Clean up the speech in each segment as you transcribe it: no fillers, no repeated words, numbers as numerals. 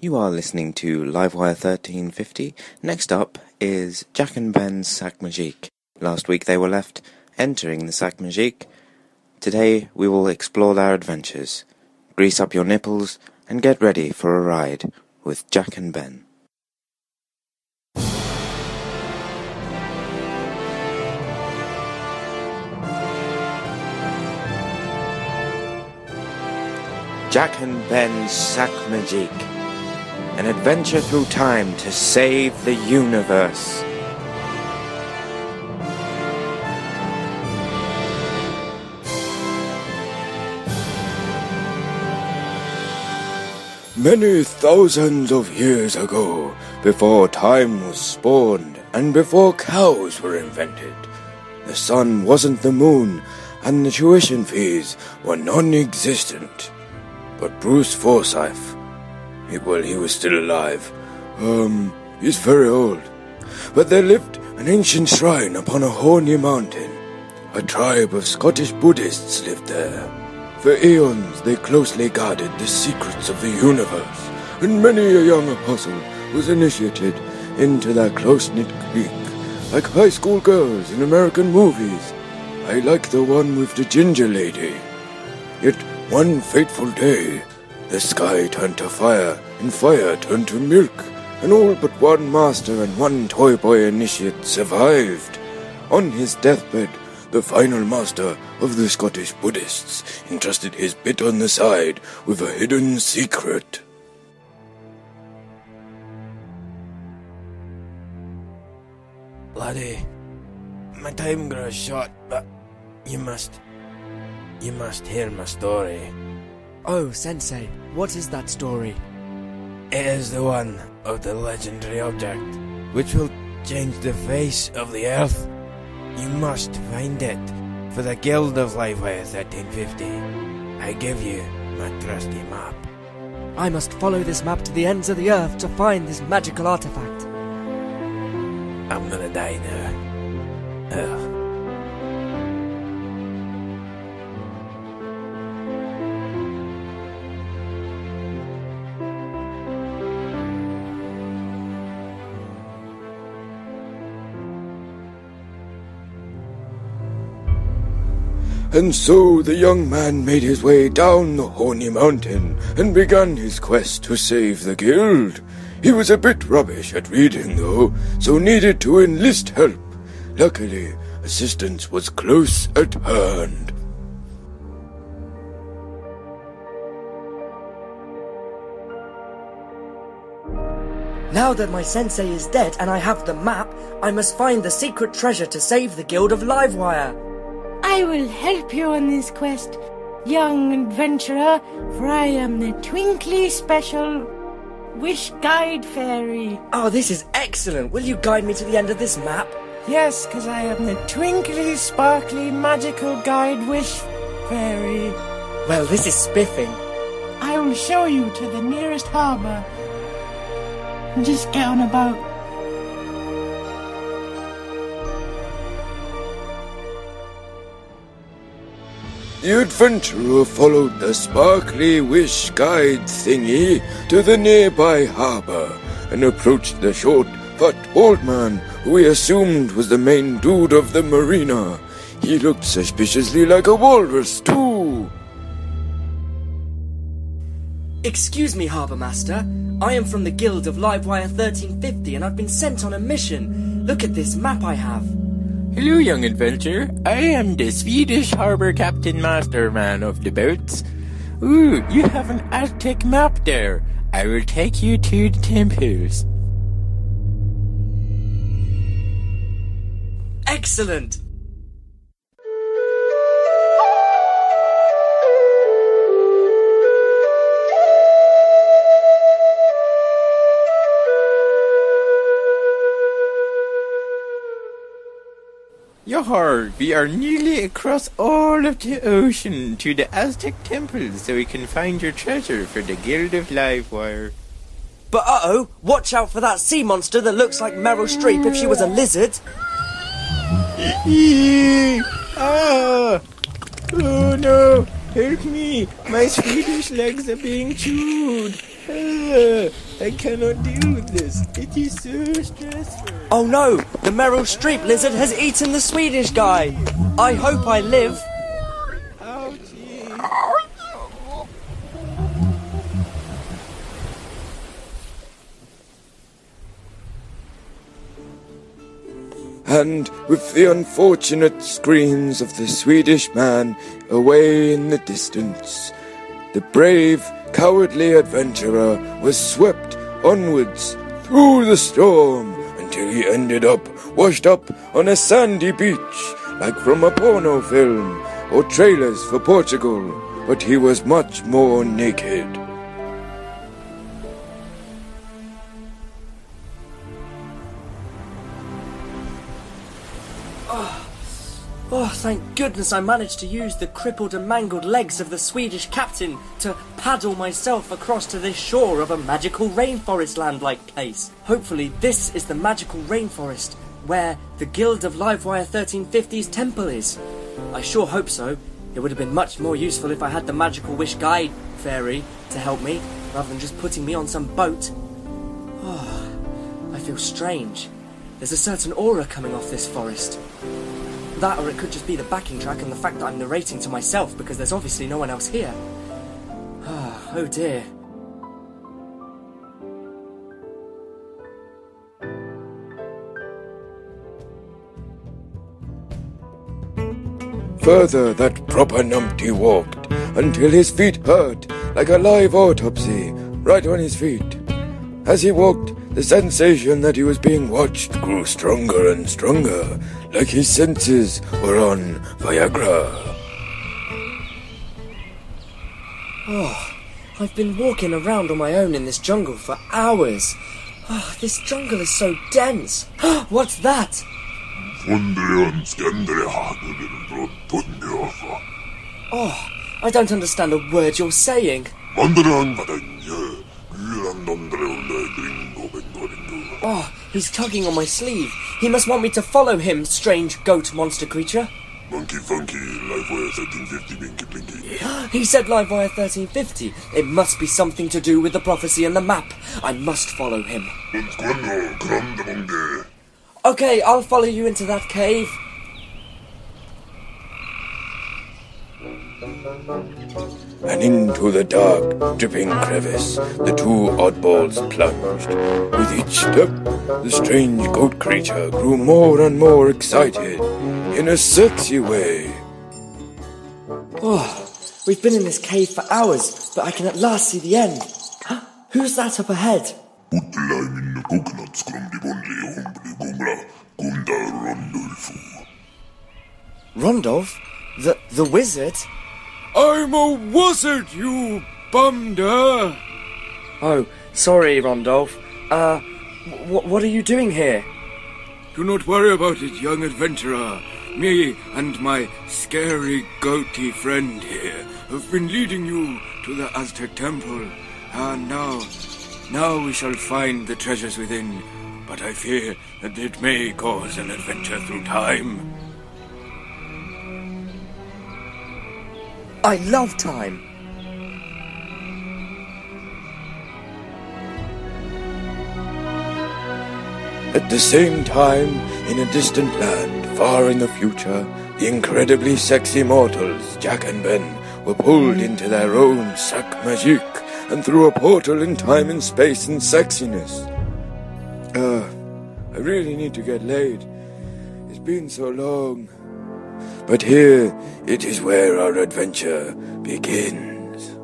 You are listening to Livewire 1350. Next up is Jack and Ben's Sac Magique. Last week they were left entering the Sac Magique. Today we will explore their adventures. Grease up your nipples and get ready for a ride with Jack and Ben. Jack and Ben's Sac Magique. An adventure through time to save the universe. Many thousands of years ago, before time was spawned and before cows were invented, the sun wasn't the moon and the tuition fees were non-existent. But Bruce Forsyth, he was still alive. He's very old. But there lived an ancient shrine upon a horny mountain. A tribe of Scottish Buddhists lived there. For eons they closely guarded the secrets of the universe, and many a young apostle was initiated into their close-knit clique, like high school girls in American movies. I like the one with the ginger lady. Yet one fateful day, the sky turned to fire, and fire turned to milk, and all but one master and one toy boy initiate survived. On his deathbed, the final master of the Scottish Buddhists entrusted his bit on the side with a hidden secret. Laddie, my time grows short, but you must hear my story. Oh, Sensei, what is that story? It is the one of the legendary object, which will change the face of the earth. You must find it for the Guild of Livewire 1350. I give you my trusty map. I must follow this map to the ends of the earth to find this magical artifact. I'm gonna die now. Ugh. And so the young man made his way down the horny mountain and began his quest to save the guild. He was a bit rubbish at reading, though, so needed to enlist help. Luckily, assistance was close at hand. Now that my sensei is dead and I have the map, I must find the secret treasure to save the Guild of Livewire. I will help you on this quest, young adventurer, for I am the twinkly special wish guide fairy. Oh, this is excellent. Will you guide me to the end of this map? Yes, 'cause I am the twinkly, sparkly, magical guide wish fairy. Well, this is spiffing. I will show you to the nearest harbour. Just get on a boat. The adventurer followed the sparkly wish guide thingy to the nearby harbour and approached the short, fat, bald man who he assumed was the main dude of the marina. He looked suspiciously like a walrus, too. Excuse me, Harbour Master. I am from the Guild of Livewire 1350 and I've been sent on a mission. Look at this map I have. Hello, young adventurer. I am the Swedish Harbour Captain Masterman of the boats. Ooh, you have an Aztec map there. I will take you to the temples. Excellent! Yohar, we are nearly across all of the ocean to the Aztec temples so we can find your treasure for the Guild of Livewire. But uh-oh, watch out for that sea monster that looks like Meryl Streep if she was a lizard. Ah! Oh no! Help me! My Swedish legs are being chewed! I cannot deal with this. It is so stressful. Oh no! The Meryl Streep lizard has eaten the Swedish guy! I hope I live! Ouchie! And with the unfortunate screams of the Swedish man away in the distance, the brave, cowardly adventurer was swept onwards through the storm until he ended up washed up on a sandy beach, like from a porno film or trailers for Portugal, but he was much more naked. Oh, thank goodness I managed to use the crippled and mangled legs of the Swedish captain to paddle myself across to this shore of a magical rainforest land-like place. Hopefully this is the magical rainforest where the Guild of Livewire 1350's temple is. I sure hope so. It would have been much more useful if I had the magical wish guide fairy to help me, rather than just putting me on some boat. Oh, I feel strange. There's a certain aura coming off this forest. That, or it could just be the backing track and the fact that I'm narrating to myself because there's obviously no one else here. Oh dear. Further that proper numpty walked, until his feet hurt like a live autopsy, right on his feet. As he walked, the sensation that he was being watched grew stronger and stronger, like his senses were on Viagra. Oh, I've been walking around on my own in this jungle for hours. Oh, this jungle is so dense. What's that? Oh, I don't understand a word you're saying. Oh, he's tugging on my sleeve. He must want me to follow him, strange goat monster creature. Monkey funky, Livewire 1350, blinky blinky. He said Livewire 1350. It must be something to do with the prophecy and the map. I must follow him. Okay, I'll follow you into that cave. And into the dark, dripping crevice, the two oddballs plunged. With each step, the strange goat creature grew more and more excited, in a sexy way. Oh, we've been in this cave for hours, but I can at last see the end. Who's that up ahead? Rondolph? The wizard? I'm a wizard, you bumder! Oh, sorry, Rondolph. What are you doing here? Do not worry about it, young adventurer. Me and my scary goatee friend here have been leading you to the Aztec temple. And now we shall find the treasures within. But I fear that it may cause an adventure through time. I love time. At the same time, in a distant land, far in the future, the incredibly sexy mortals, Jack and Ben, were pulled into their own Sac Magique and through a portal in time and space and sexiness. I really need to get laid. It's been so long. But here, it is where our adventure begins.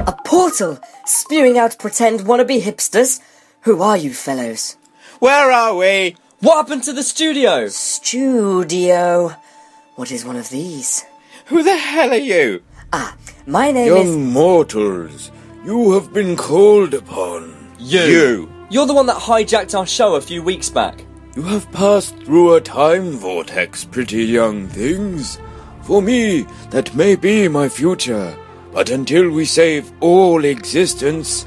A portal, spewing out pretend wannabe hipsters. Who are you fellows? Where are we? What happened to the studio? Studio. What is one of these? Who the hell are you? My name Young is... mortals, you have been called upon. You. You're the one that hijacked our show a few weeks back. You have passed through a time vortex, pretty young things. For me, that may be my future. But until we save all existence,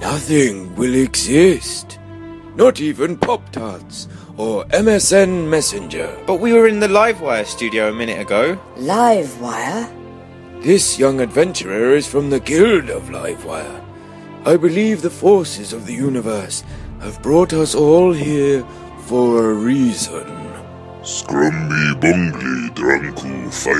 nothing will exist. Not even Pop-Tarts or MSN Messenger. But we were in the Livewire studio a minute ago. Livewire? This young adventurer is from the Guild of Livewire. I believe the forces of the universe have brought us all here for a reason. Scrumby bungly dranku fi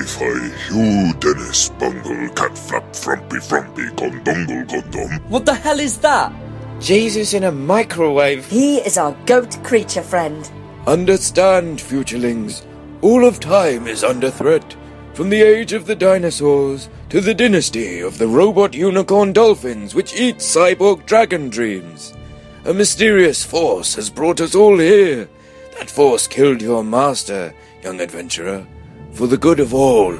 Hugh Dennis bungle cat flap frumpy frumpy con bungle condom. What the hell is that? Jesus in a microwave. He is our goat creature friend. Understand, futurelings, all of time is under threat. From the age of the dinosaurs to the dynasty of the robot unicorn dolphins which eat cyborg dragon dreams. A mysterious force has brought us all here. That force killed your master, young adventurer, for the good of all.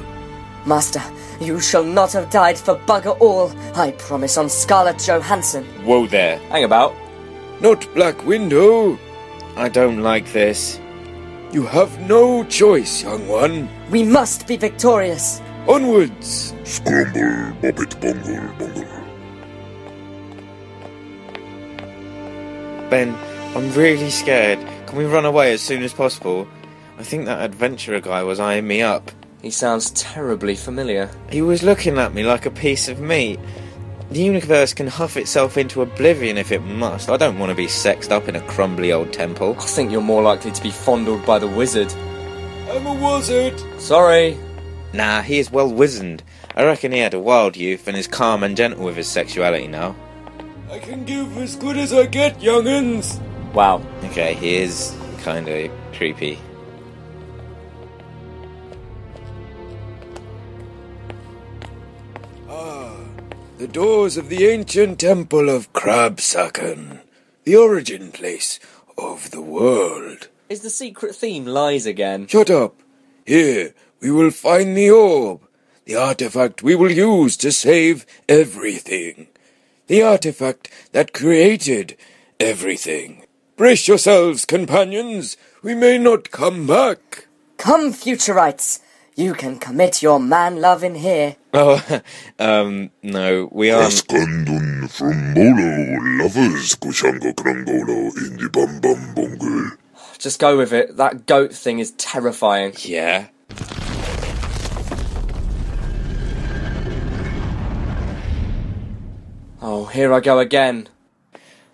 Master, you shall not have died for bugger all. I promise on Scarlett Johansson. Whoa there. Hang about. Not Black Widow. I don't like this. You have no choice, young one. We must be victorious. Onwards. Scrumble boppet bungle bungle. Ben, I'm really scared. Can we run away as soon as possible? I think that adventurer guy was eyeing me up. He sounds terribly familiar. He was looking at me like a piece of meat. The universe can huff itself into oblivion if it must. I don't want to be sexed up in a crumbly old temple. I think you're more likely to be fondled by the wizard. I'm a wizard. Sorry. Nah, he is well wizened. I reckon he had a wild youth and is calm and gentle with his sexuality now. I can give as good as I get, young'uns. Wow. Okay, he is kinda creepy. The doors of the ancient temple of Crabsacken, the origin place of the world. Is the secret theme lies again? Shut up. Here, we will find the orb, the artifact we will use to save everything. The artifact that created everything. Brace yourselves, companions. We may not come back. Come, Futurites. You can commit your man love in here. Oh, no, we aren't. Askandun from Bolo lovers kushango krangolo in the bum bum bungle. Just go with it. That goat thing is terrifying. Yeah. Oh, here I go again.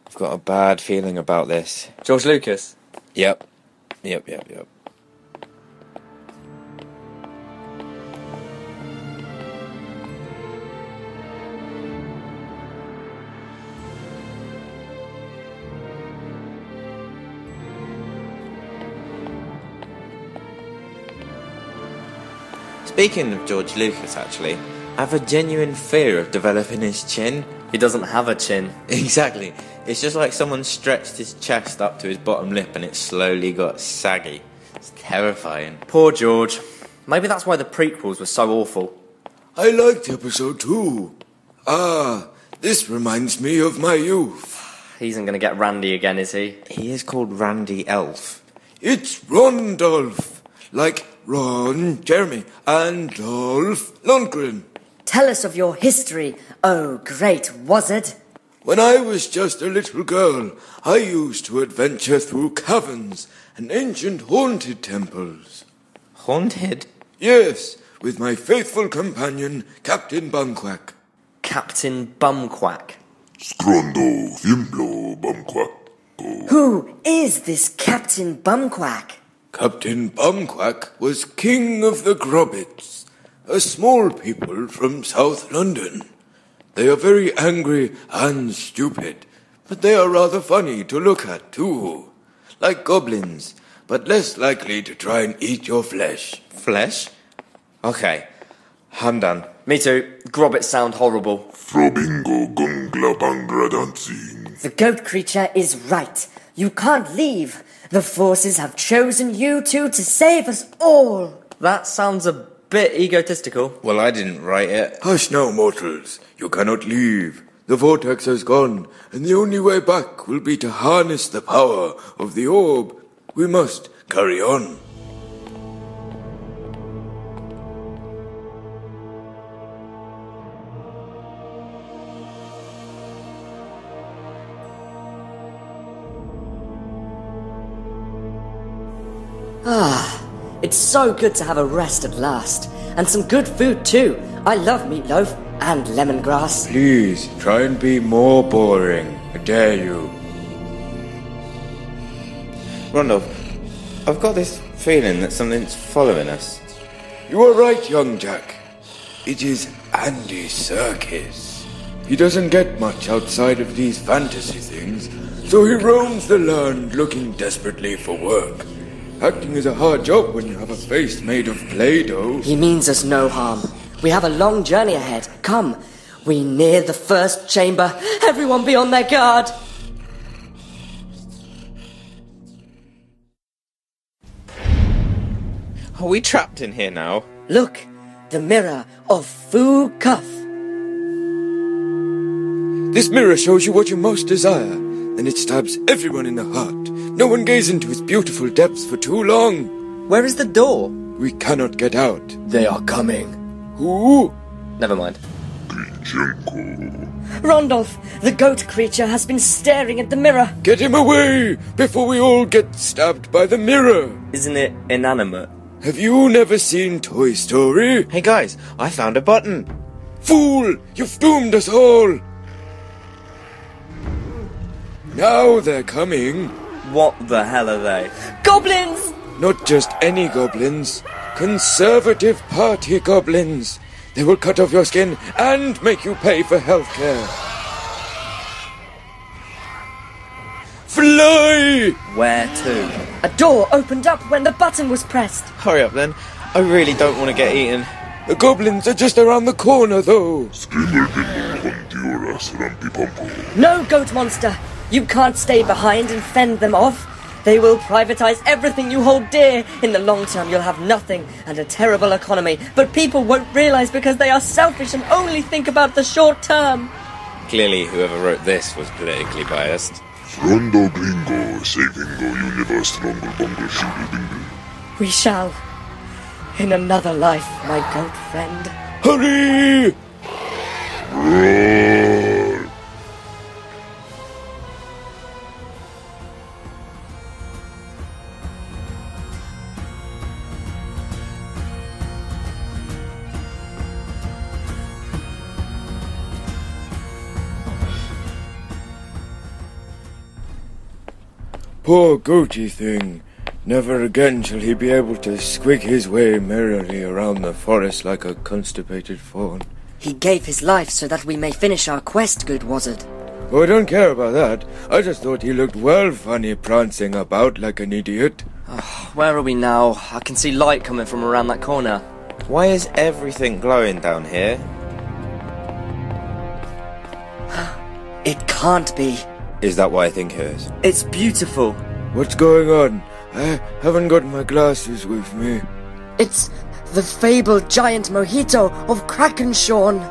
I've got a bad feeling about this. George Lucas. Yep. Speaking of George Lucas, actually, I have a genuine fear of developing his chin. He doesn't have a chin. Exactly. It's just like someone stretched his chest up to his bottom lip and it slowly got saggy. It's terrifying. Poor George. Maybe that's why the prequels were so awful. I liked episode 2. This reminds me of my youth. He isn't going to get Randy again, is he? He is called Randy Elf. It's Rondolph. Like Ron, Jeremy, and Dolph Lundgren. Tell us of your history, oh great wizard. When I was just a little girl, I used to adventure through caverns and ancient haunted temples. Haunted? Yes, with my faithful companion, Captain Bumquack. Captain Bumquack. Scrondo Fimblo bumquack. Who is this Captain Bumquack? Captain Bumquack was king of the Grobbits, a small people from South London. They are very angry and stupid, but they are rather funny to look at too. Like goblins, but less likely to try and eat your flesh. Flesh? Okay, I'm done. Me too. Grobbits sound horrible. Frobingo gungla bangra dancing. The goat creature is right. You can't leave. The forces have chosen you two to save us all. That sounds a bit egotistical. Well, I didn't write it. Hush now, mortals. You cannot leave. The vortex has gone, and the only way back will be to harness the power of the orb. We must carry on. It's so good to have a rest at last. And some good food too. I love meatloaf and lemongrass. Please, try and be more boring. I dare you. Rondolph, I've got this feeling that something's following us. You are right, young Jack. It is Andy Serkis. He doesn't get much outside of these fantasy things, so he roams the land looking desperately for work. Acting is a hard job when you have a face made of Play-Doh. He means us no harm. We have a long journey ahead. Come, we near the first chamber. Everyone be on their guard. Are we trapped in here now? Look, the mirror of Fu Cuff. This mirror shows you what you most desire, then it stabs everyone in the heart. No one gaze into its beautiful depths for too long. Where is the door? We cannot get out. They are coming. Who? Never mind. Rondolph, the goat creature has been staring at the mirror. Get him away before we all get stabbed by the mirror. Isn't it inanimate? Have you never seen Toy Story? Hey guys, I found a button. Fool! You've doomed us all! Now they're coming. What the hell are they? Goblins! Not just any goblins. Conservative party goblins. They will cut off your skin and make you pay for healthcare. Fly! Where to? A door opened up when the button was pressed. Hurry up then. I really don't want to get eaten. The goblins are just around the corner, though. No, goat monster. You can't stay behind and fend them off. They will privatize everything you hold dear. In the long term, you'll have nothing and a terrible economy. But people won't realize because they are selfish and only think about the short term. Clearly, whoever wrote this was politically biased. Frondo Gringo, saving the universe, Longle Bungle Shingle Bingle. We shall. In another life, my goat friend. Hurry! Roar! Poor goaty thing. Never again shall he be able to squig his way merrily around the forest like a constipated fawn. He gave his life so that we may finish our quest, good wizard. Oh, I don't care about that. I just thought he looked well funny prancing about like an idiot. Where are we now? I can see light coming from around that corner. Why is everything glowing down here? It can't be. Is that what I think it is? It's beautiful. What's going on? I haven't got my glasses with me. It's the fabled giant mojito of Krakenshawn.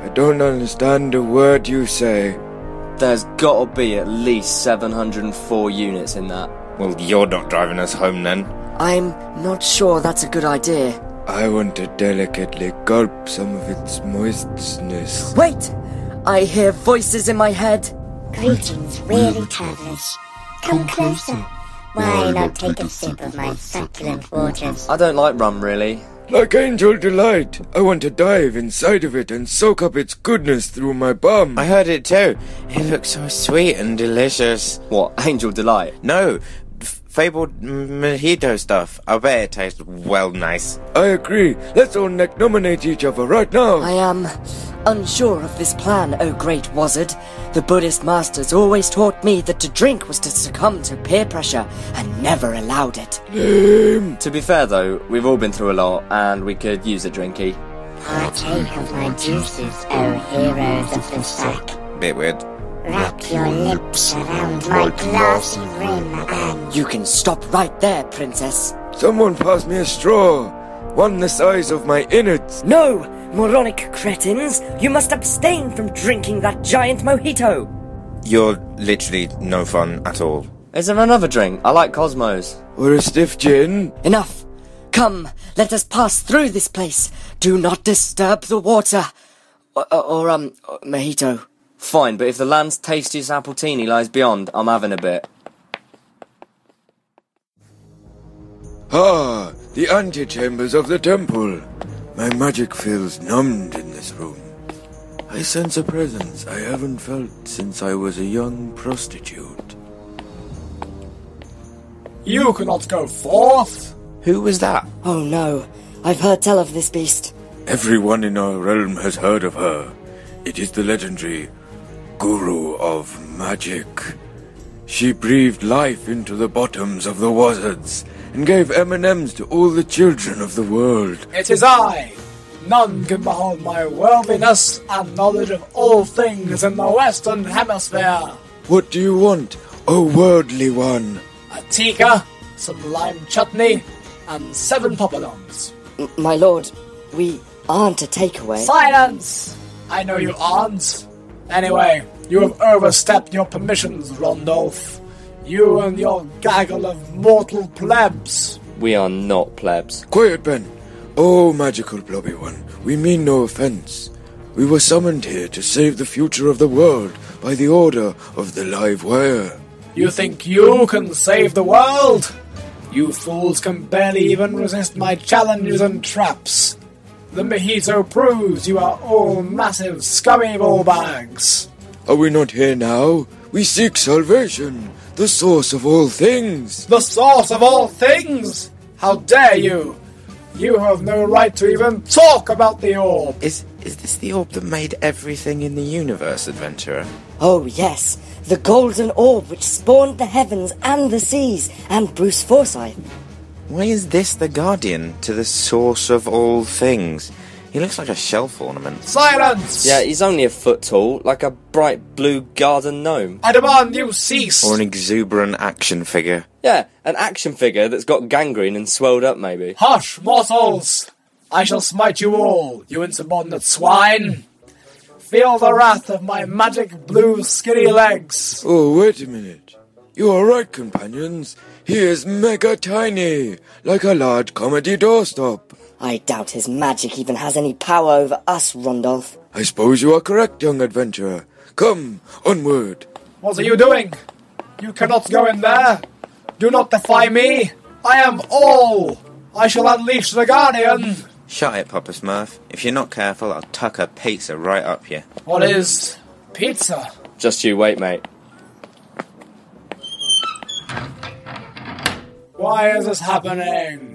I don't understand a word you say. There's gotta be at least 704 units in that. Well, you're not driving us home then. I'm not sure that's a good idea. I want to delicately gulp some of its moistness. Wait! I hear voices in my head. Greetings, weary travellers. Come closer. Why not take a sip of my succulent waters? I don't like rum, really. Like Angel Delight, I want to dive inside of it and soak up its goodness through my bum. I heard it too. It looks so sweet and delicious. What, Angel Delight? No, fabled mojito stuff. I bet it tastes well nice. I agree. Let's all nominate each other right now. I am unsure of this plan, O great wizard. The Buddhist masters always taught me that to drink was to succumb to peer pressure and never allowed it. Lame. To be fair though, we've all been through a lot and we could use a drinky. Partake of my juices, O heroes of the sack. Bit weird. Wrap your lips around my glassy rim and... You can stop right there, princess. Someone pass me a straw. One the size of my innards. No! Moronic cretins! You must abstain from drinking that giant mojito! You're literally no fun at all. Is there another drink? I like Cosmos. Or a stiff gin. Enough! Come, let us pass through this place. Do not disturb the water. Or mojito. Fine, but if the land's tastiest appletini lies beyond, I'm having a bit. Ah, the antechambers of the temple. My magic feels numbed in this room. I sense a presence I haven't felt since I was a young prostitute. You cannot go forth. Who was that? Oh no, I've heard tell of this beast. Everyone in our realm has heard of her. It is the legendary Guru of Magic. She breathed life into the bottoms of the wizards and gave M&Ms to all the children of the world. It is I. None can behold my worldliness and knowledge of all things in the Western Hemisphere. What do you want, O worldly one? A tikka, some lime chutney, and 7 poppadoms. My lord, we aren't a takeaway. Silence! I know you aren't. Anyway, you have overstepped your permissions, Rondolph. You and your gaggle of mortal plebs. We are not plebs. Quiet, Ben. Oh, magical blobby one, we mean no offense. We were summoned here to save the future of the world by the order of the live wire. You think you can save the world? You fools can barely even resist my challenges and traps. The mojito proves you are all massive scummy ballbags. Are we not here now? We seek salvation, the source of all things. The source of all things? How dare you? You have no right to even talk about the orb. Is this the orb that made everything in the universe, adventurer? Oh yes, the golden orb which spawned the heavens and the seas, and Bruce Forsyth. Why is this the guardian to the source of all things? He looks like a shelf ornament. Silence! Yeah, he's only a foot tall, like a bright blue garden gnome. I demand you cease! Or an exuberant action figure. Yeah, an action figure that's got gangrene and swelled up, maybe. Hush, mortals! I shall smite you all, you insubordinate swine! Feel the wrath of my magic blue skinny legs! Oh, wait a minute. You are right, companions. He is mega tiny, like a large comedy doorstop. I doubt his magic even has any power over us, Rondolph. I suppose you are correct, young adventurer. Come, onward. What are you doing? You cannot go in there. Do not defy me. I am all. I shall unleash the Guardian. Shut it, Papa Smurf. If you're not careful, I'll tuck a pizza right up you. What is pizza? Just you wait, mate. Why is this happening?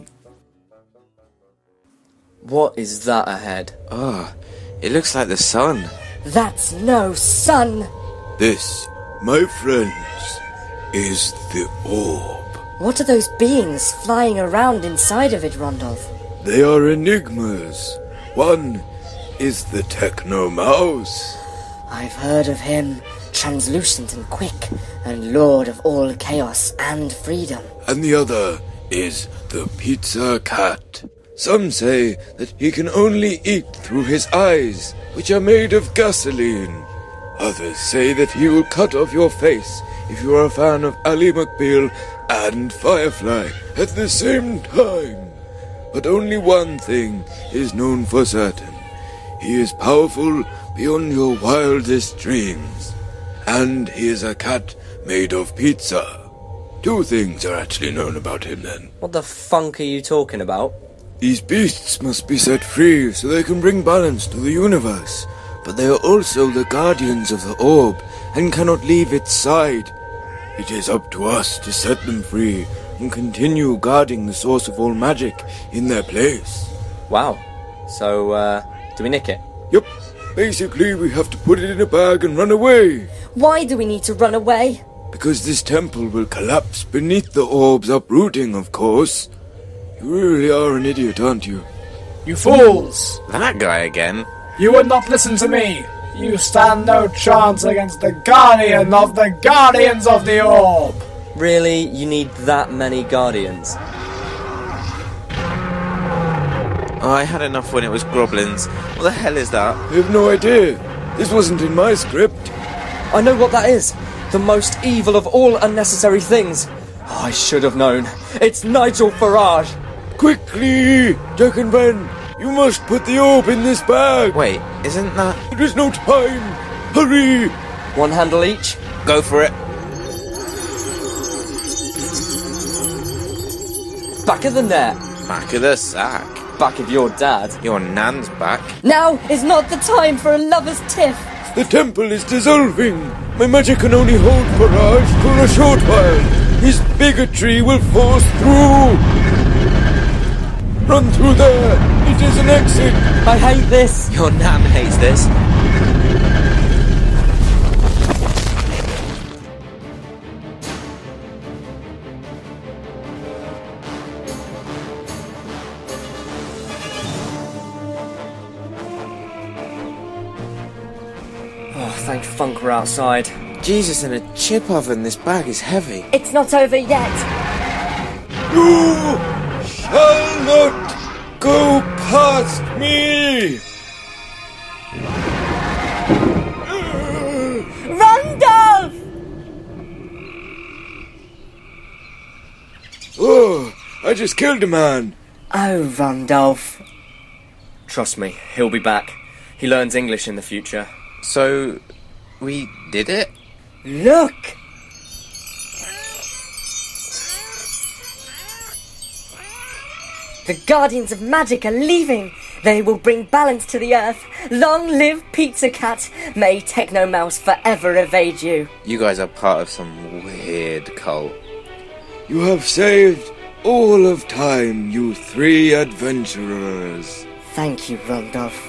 What is that ahead? Oh, it looks like the sun. That's no sun. This, my friends, is the orb. What are those beings flying around inside of it, Rondolph? They are enigmas. One is the Techno Mouse. I've heard of him, translucent and quick, and lord of all chaos and freedom. And the other is the Pizza Cat. Some say that he can only eat through his eyes, which are made of gasoline. Others say that he will cut off your face if you are a fan of Ally McBeal and Firefly at the same time. But only one thing is known for certain. He is powerful beyond your wildest dreams. And he is a cat made of pizza. 2 things are actually known about him then. What the funk are you talking about? These beasts must be set free so they can bring balance to the universe. But they are also the guardians of the orb and cannot leave its side. It is up to us to set them free and continue guarding the source of all magic in their place. Wow. So, do we nick it? Yep. Basically, we have to put it in a bag and run away. Why do we need to run away? Because this temple will collapse beneath the orb's uprooting, of course. You really are an idiot, aren't you? You fools! That guy again? You would not listen to me. You stand no chance against the Guardian of the Guardians of the Orb. Really? You need that many guardians? Oh, I had enough when it was Groblins. What the hell is that? I have no idea. This wasn't in my script. I know what that is. The most evil of all unnecessary things. Oh, I should have known. It's Nigel Farage. Quickly! Jack and Ben, you must put the orb in this bag. Wait, isn't that... There is no time. Hurry! 1 handle each. Go for it. Back of the net. Back of the sack. Back of your dad. Your nan's back. Now is not the time for a lover's tiff. The temple is dissolving. My magic can only hold Farage for a short while. His bigotry will force through. Run through there. It is an exit. I hate this. Your nan hates this. Oh, thank funk we're outside. Jesus, in a chip oven, this bag is heavy. It's not over yet. You shall not go past me. Randolph! Oh, I just killed a man. Oh, Randolph. Trust me, he'll be back. He learns English in the future. So, we did it? Look! The Guardians of Magic are leaving. They will bring balance to the earth. Long live Pizza Cat. May Techno Mouse forever evade you. You guys are part of some weird cult. You have saved all of time, you three adventurers. Thank you, Randolph.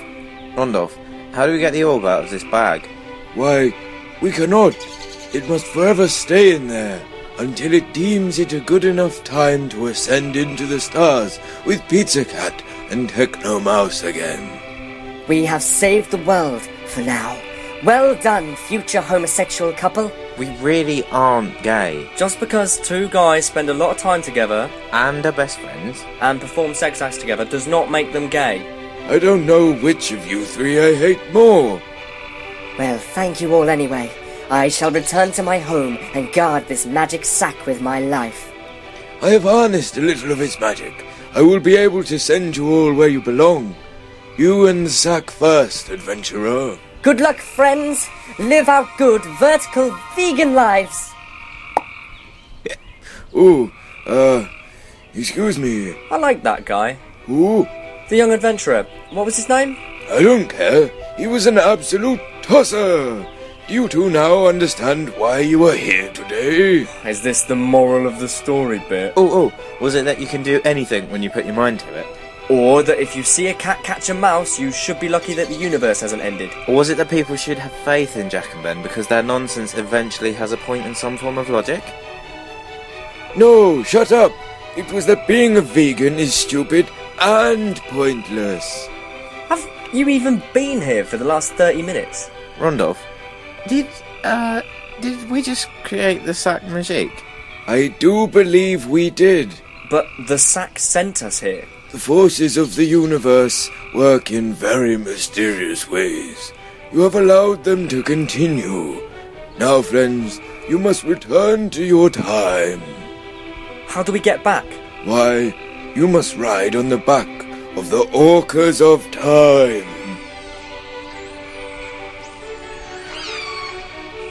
Randolph, how do we get the orb out of this bag? Why, we cannot. It must forever stay in there until it deems it a good enough time to ascend into the stars with Pizza Cat and Techno Mouse again. We have saved the world for now. Well done, future homosexual couple. We really aren't gay. Just because two guys spend a lot of time together And are best friends. and perform sex acts together does not make them gay. I don't know which of you three I hate more. Well, thank you all anyway. I shall return to my home and guard this magic sack with my life. I have harnessed a little of its magic. I will be able to send you all where you belong. You and the sack first, adventurer. Good luck, friends. Live out good, vertical, vegan lives. Oh, excuse me. I like that guy. Who? The young adventurer. What was his name? I don't care. He was an absolute tosser. Do you two now understand why you are here today? Is this the moral of the story bit? Oh, was it that you can do anything when you put your mind to it? Or that if you see a cat catch a mouse, you should be lucky that the universe hasn't ended? Or was it that people should have faith in Jack and Ben because their nonsense eventually has a point in some form of logic? No, shut up. It was that being a vegan is stupid and pointless. Have you even been here for the last 30 minutes? Randolph, did we just create the Sac Magique? I do believe we did. But the sack sent us here. The forces of the universe work in very mysterious ways. You have allowed them to continue. Now, friends, you must return to your time. How do we get back? Why, you must ride on the back of the Orcas of Time.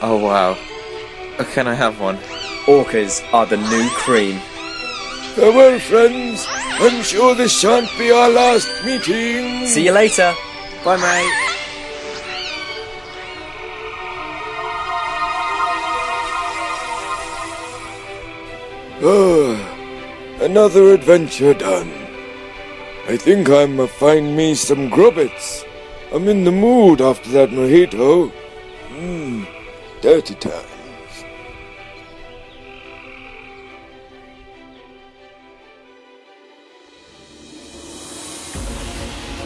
Oh wow. Can I have one? Orcas are the new cream. Farewell, friends. I'm sure this shan't be our last meeting. See you later. Bye, mate. Another adventure done. I think I'ma find me some grubbits. I'm in the mood after that mojito. Dirty times.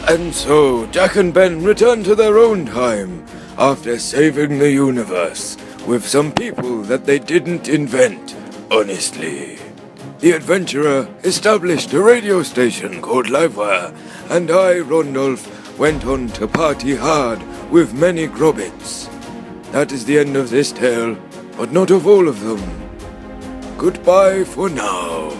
And so, Jack and Ben return to their own time after saving the universe with some people that they didn't invent, honestly. The adventurer established a radio station called Livewire, and I, Randolph, went on to party hard with many grubbits. That is the end of this tale, but not of all of them. Goodbye for now.